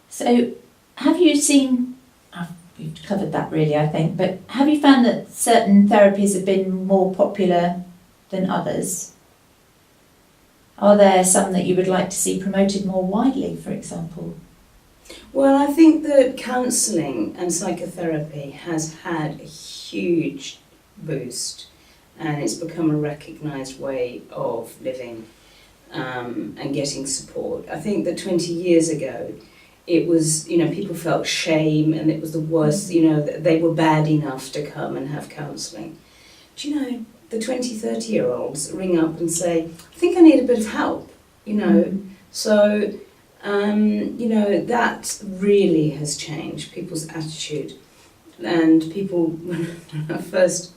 So have you seen, you've covered that really I think, but have you found that certain therapies have been more popular than others? Are there some that you would like to see promoted more widely, for example? Well, I think that counselling and psychotherapy has had a huge boost, and it's become a recognised way of living and getting support. I think that 20 years ago, it was, people felt shame and it was the worst, they were bad enough to come and have counselling. Do you know, the 20, 30-year-olds ring up and say, I think I need a bit of help, So, that really has changed people's attitude. And people, when I first,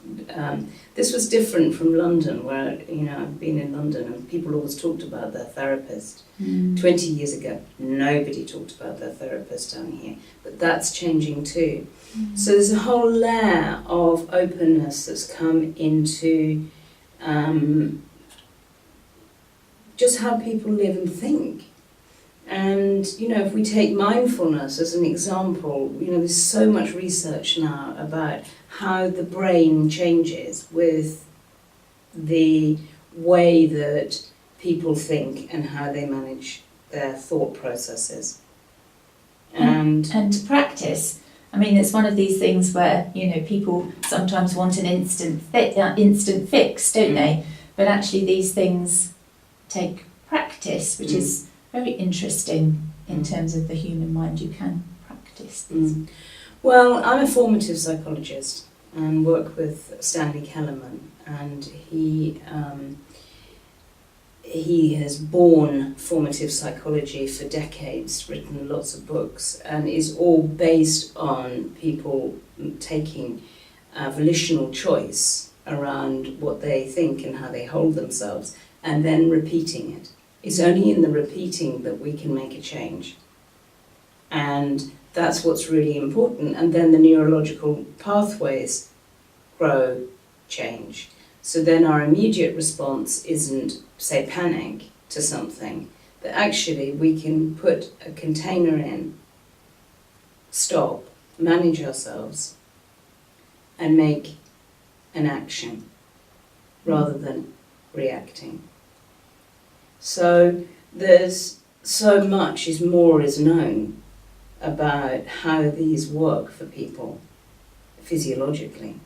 this was different from London, where, I've been in London and people always talked about their therapist. 20 years ago, nobody talked about their therapist down here, but that's changing too. So there's a whole layer of openness that's come into just how people live and think. And, if we take mindfulness as an example, there's so much research now about how the brain changes with the way that people think and how they manage their thought processes. And practice. I mean, it's one of these things where, people sometimes want an instant fix, don't they? But actually these things take practice, which is very interesting in terms of the human mind. You can practice this. Well, I'm a formative psychologist and work with Stanley Kellerman, and he has borne formative psychology for decades, written lots of books, and is all based on people taking volitional choice around what they think and how they hold themselves, and then repeating it. It's only in the repeating that we can make a change. And that's what's really important. And then the neurological pathways grow, change. So then our immediate response isn't, say, panic to something, but actually we can put a container in, stop, manage ourselves, and make an action rather than reacting. So there's so much more is known about how these work for people physiologically.